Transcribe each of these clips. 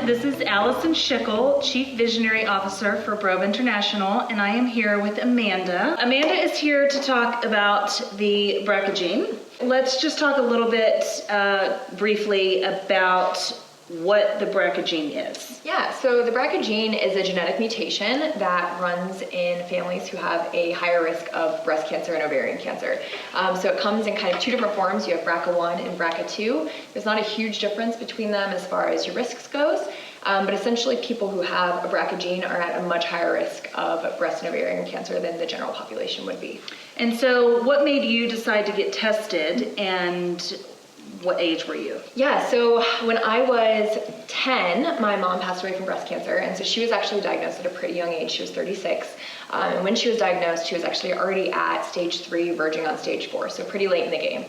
This is Allison Schickel, Chief Visionary Officer for Brove International, and I am here with Amanda. Amanda is here to talk about the Brca gene. Let's just talk a little bit briefly about what the Brca gene is. Yeah, so the Brca gene is a genetic mutation that runs in families who have a higher risk of breast cancer and ovarian cancer. So it comes in kind of two different forms. You have BRCA1 and BRCA2. There's not a huge difference between them as far as your risks goes, but essentially people who have a Brca gene are at a much higher risk of breast and ovarian cancer than the general population would be. And so what made you decide to get tested, and what age were you? Yeah, so when I was 10, my mom passed away from breast cancer, and so she was actually diagnosed at a pretty young age. She was 36. And when she was diagnosed, she was actually already at stage 3, verging on stage 4, so pretty late in the game.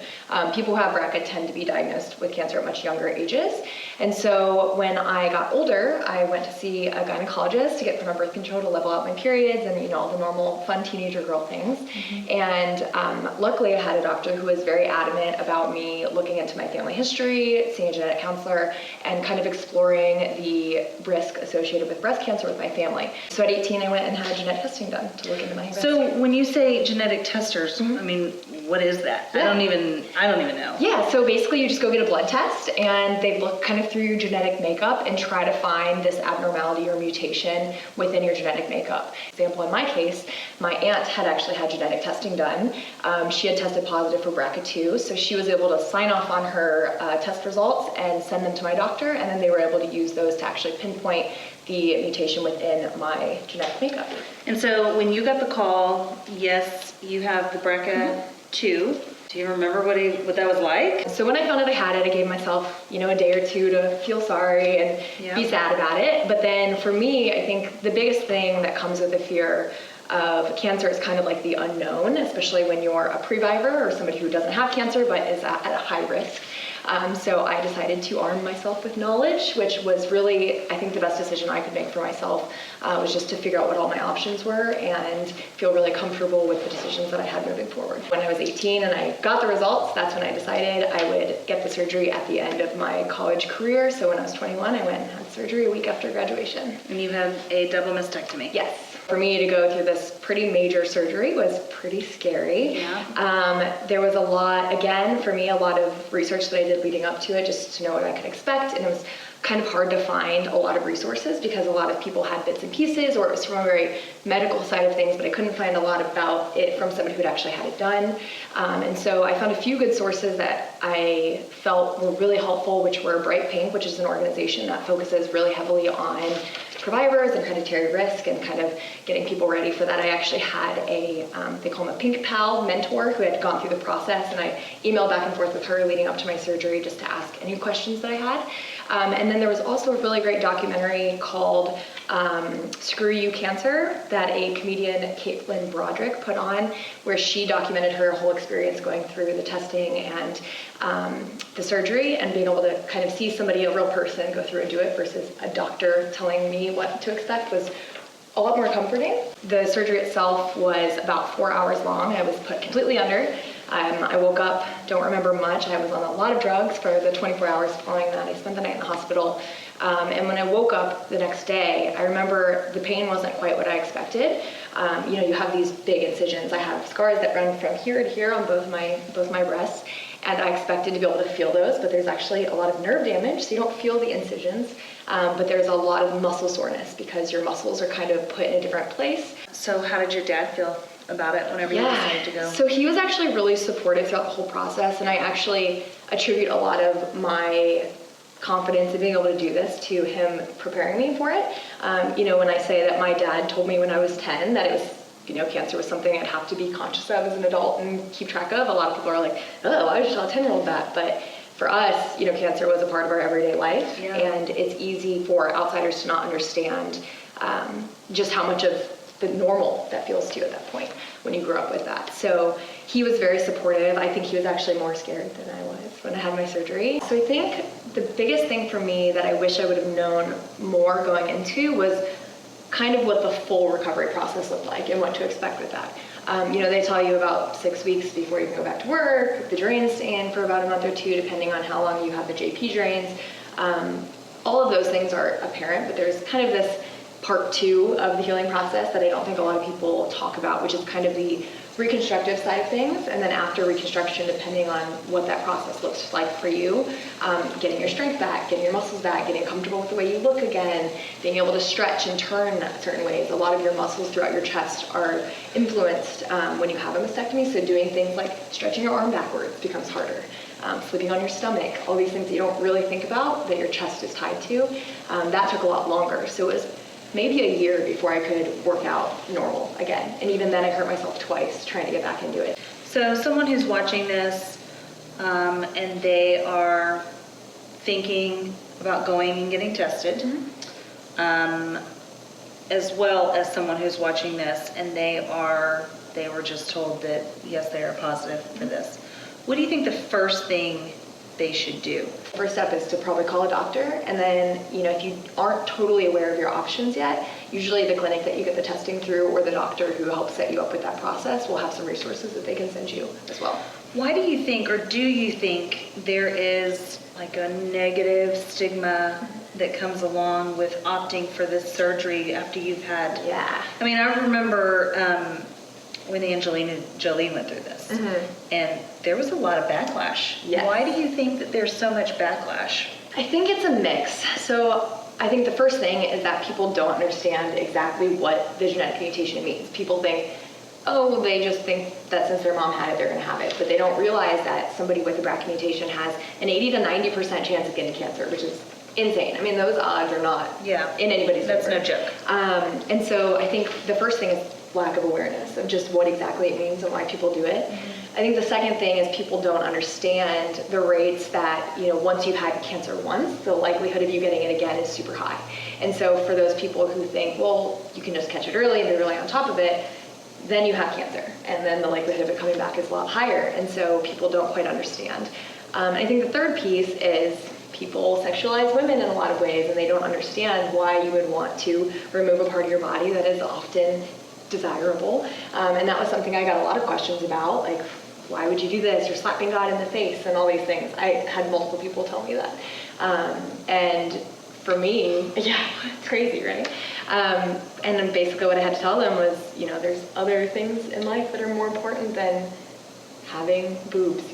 People who have BRCA tend to be diagnosed with cancer at much younger ages. And so when I got older, I went to see a gynecologist to get put on birth control to level out my periods and, all the normal fun teenager girl things. Mm-hmm. And luckily I had a doctor who was very adamant about me looking into my family history, seeing a genetic counselor, and kind of exploring the risk associated with breast cancer with my family. So at 18, I went and had genetic testing done to look into my breast So cancer. when you say genetic testers, Mm-hmm. I mean, what is that? Yeah. I don't even know. Yeah, so basically you just go get a blood test and they look kind of through your genetic makeup and try to find this abnormality or mutation within your genetic makeup. Example, in my case, my aunt had actually had genetic testing done. She had tested positive for BRCA2, so she was able to sign off on her test results and send them to my doctor, and then they were able to use those to actually pinpoint the mutation within my genetic makeup. And so when you got the call, yes, you have the BRCA2. Do you remember what that was like? So when I found out I had it, I gave myself, a day or two to feel sorry and be sad about it. But then for me, I think the biggest thing that comes with the fear of cancer is kind of like the unknown, especially when you're a previvor or somebody who doesn't have cancer but is at a high risk. So I decided to arm myself with knowledge, which was really, I think, the best decision I could make for myself, was just to figure out what all my options were and feel really comfortable with the decisions that I had moving forward. When I was 18 and I got the results, that's when I decided I would get the surgery at the end of my college career. So when I was 21, I went and had surgery a week after graduation. And you had a double mastectomy. Yes. For me to go through this pretty major surgery was pretty scary. Yeah. There was a lot of research that I did leading up to it just to know what I could expect, and it was kind of hard to find a lot of resources because a lot of people had bits and pieces, or it was from a very medical side of things, but I couldn't find a lot about it from somebody who'd actually had it done. And so I found a few good sources that I felt were really helpful, which were Bright Pink, which is an organization that focuses really heavily on survivors and hereditary risk and kind of getting people ready for that. I actually had they call him a Pink Pal mentor who had gone through the process, and I emailed back and forth with her leading up to my surgery just to ask any questions that I had. And then there was also a really great documentary called Screw You Cancer that a comedian, Caitlin Broderick, put on, where she documented her whole experience going through the testing and the surgery, and being able to kind of see somebody, a real person, go through and do it versus a doctor telling me what to expect was a lot more comforting. The surgery itself was about 4 hours long. I was put completely under. I woke up, don't remember much. I was on a lot of drugs for the 24 hours following that. I spent the night in the hospital. And when I woke up the next day, I remember the pain wasn't quite what I expected. You have these big incisions. I have scars that run from here to here on both my breasts. And I expected to be able to feel those, but there's actually a lot of nerve damage, so you don't feel the incisions. But there's a lot of muscle soreness because your muscles are kind of put in a different place. So how did your dad feel about it whenever you decided to go? So he was actually really supportive throughout the whole process, and I actually attribute a lot of my confidence in being able to do this to him preparing me for it. When I say that my dad told me when I was 10 that it was, cancer was something I'd have to be conscious of as an adult and keep track of. A lot of people are like, oh, why would you tell a 10-year-old that? But for us, cancer was a part of our everyday life, and it's easy for outsiders to not understand just how much of the normal that feels to you at that point when you grew up with that. So he was very supportive. I think he was actually more scared than I was when I had my surgery. So I think the biggest thing for me that I wish I would have known more going into was kind of what the full recovery process looked like and what to expect with that. They tell you about 6 weeks before you can go back to work, the drains stay in for about a month or two, depending on how long you have the JP drains. all of those things are apparent, but there's kind of this part 2 of the healing process that I don't think a lot of people talk about, which is kind of the reconstructive side of things. And then after reconstruction, depending on what that process looks like for you, getting your strength back, getting your muscles back, getting comfortable with the way you look again, being able to stretch and turn certain ways. A lot of your muscles throughout your chest are influenced when you have a mastectomy, so doing things like stretching your arm backwards becomes harder. Sleeping on your stomach, all these things that you don't really think about that your chest is tied to, that took a lot longer. So it was maybe a year before I could work out normal again. And even then I hurt myself twice trying to get back into it. So someone who's watching this and they are thinking about going and getting tested, as well as someone who's watching this and they were just told that yes, they are positive for this. What do you think the first thing they should do? First step is to probably call a doctor, and then, if you aren't totally aware of your options yet, usually the clinic that you get the testing through or the doctor who helps set you up with that process will have some resources that they can send you as well. Why do you think, or do you think, there is like a negative stigma that comes along with opting for this surgery after you've had? Yeah. I mean, I remember when Angelina Jolie went through this, and there was a lot of backlash. Yes. Why do you think that there's so much backlash? I think it's a mix. So I think the first thing is that people don't understand exactly what the genetic mutation means. People think, oh, they just think that since their mom had it, they're going to have it. But they don't realize that somebody with a Brca mutation has an 80 to 90% chance of getting cancer, which is insane. I mean, those odds are not in anybody's favor. That's no joke. And so I think the first thing is lack of awareness of just what exactly it means and why people do it. I think the second thing is people don't understand the rates that, once you've had cancer once, the likelihood of you getting it again is super high. And so for those people who think, well, you can just catch it early and be really on top of it, then you have cancer. And then the likelihood of it coming back is a lot higher. And so people don't quite understand. I think the third piece is people sexualize women in a lot of ways, and they don't understand why you would want to remove a part of your body that is often desirable. And that was something I got a lot of questions about, like, why would you do this? You're slapping God in the face and all these things. I had multiple people tell me that. And for me, it's crazy, right? And then basically what I had to tell them was, there's other things in life that are more important than having boobs,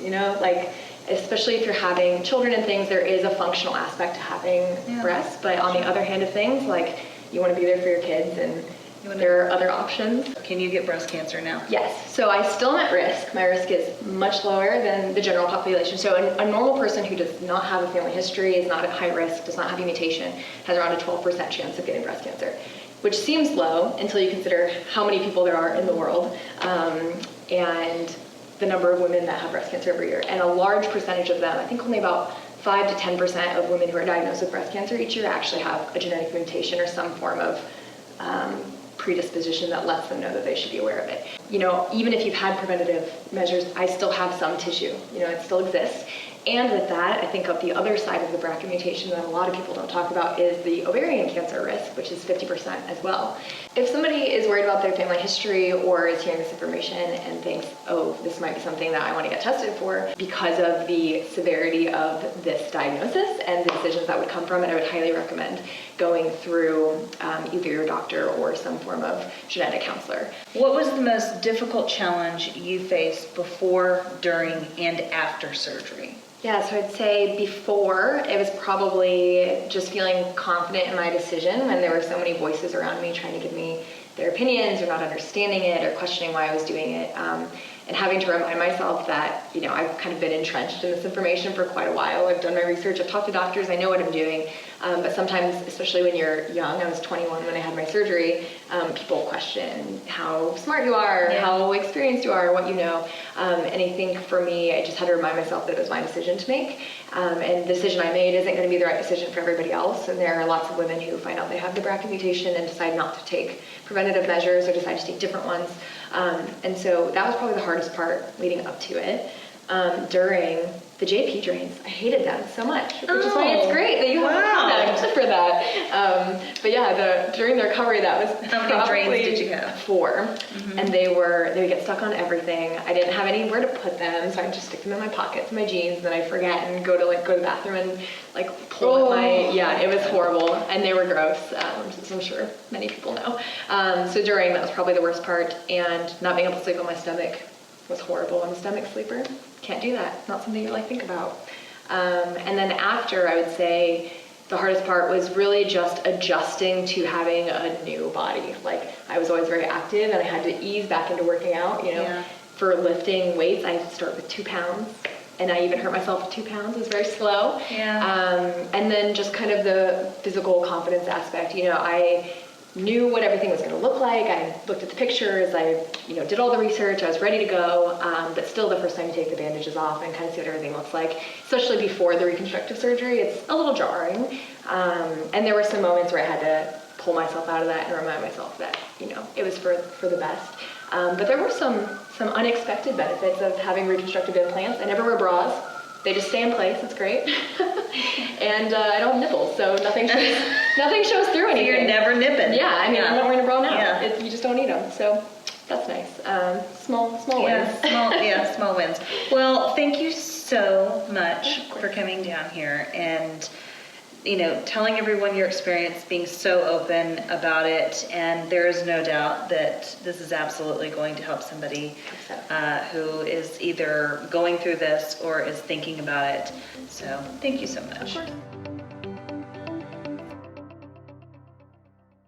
especially if you're having children and things, there is a functional aspect to having breasts. But on the other hand of things, you want to be there for your kids, and there are other options. Can you get breast cancer now? Yes. So I still am at risk. My risk is much lower than the general population. So a normal person who does not have a family history, is not at high risk, does not have a mutation, has around a 12% chance of getting breast cancer, which seems low until you consider how many people there are in the world, and the number of women that have breast cancer every year. And a large percentage of them, I think only about 5 to 10% of women who are diagnosed with breast cancer each year actually have a genetic mutation or some form of predisposition that lets them know that they should be aware of it. Even if you've had preventative measures, I still have some tissue, it still exists. And with that, I think of the other side of the Brca mutation that a lot of people don't talk about is the ovarian cancer risk, which is 50% as well. If somebody is worried about their family history or is hearing this information and thinks, oh, this might be something that I want to get tested for because of the severity of this diagnosis and the decisions that would come from it, I would highly recommend going through either your doctor or some form of genetic counselor. What was the most difficult challenge you faced before, during, and after surgery? Yeah, so I'd say before, it was probably just feeling confident in my decision when there were so many voices around me trying to give me their opinions or not understanding it or questioning why I was doing it. And having to remind myself that, I've kind of been entrenched in this information for quite a while. I've done my research, I've talked to doctors, I know what I'm doing. But sometimes, especially when you're young, I was 21 when I had my surgery, people question how smart you are, how experienced you are, what you know. And I think for me, I just had to remind myself that it was my decision to make. And the decision I made isn't going to be the right decision for everybody else. And there are lots of women who find out they have the Brca mutation and decide not to take preventative measures or decide to take different ones. And so that was probably the hardest part leading up to it. During the JP drains, I hated them so much, which is why it's great that you have a product. for that. But yeah, during the recovery, that was How many drains did you have? 4, and they would get stuck on everything. I didn't have anywhere to put them, so I'd just stick them in my pockets, my jeans, and then I'd forget and go to the bathroom and pull at it was horrible, and they were gross, as I'm sure many people know. So that was probably the worst part, and not being able to sleep on my stomach was horrible. I'm a stomach sleeper. Can't do that. Not something you think about. And then after, I would say the hardest part was really just adjusting to having a new body. I was always very active, and I had to ease back into working out. For lifting weights, I start with 2 pounds. And I even hurt myself with 2 pounds. It was very slow. Yeah. And then just kind of the physical confidence aspect. I knew what everything was going to look like. I looked at the pictures. I, did all the research. I was ready to go. But still, the first time you take the bandages off and kind of see what everything looks like, especially before the reconstructive surgery, it's a little jarring. And there were some moments where I had to pull myself out of that and remind myself that, it was for the best. But there were some unexpected benefits of having reconstructive implants. I never wear bras. They just stay in place. It's great. And I don't have nipples, so nothing shows through anything. You're never nipping. Yeah, I'm not wearing a bra now. Yeah. You just don't need them, so that's nice. Small wins. Small wins. Well, thank you so much for coming down here and telling everyone your experience, being so open about it, and there is no doubt that this is absolutely going to help somebody who is either going through this or is thinking about it. So thank you so much. Of course.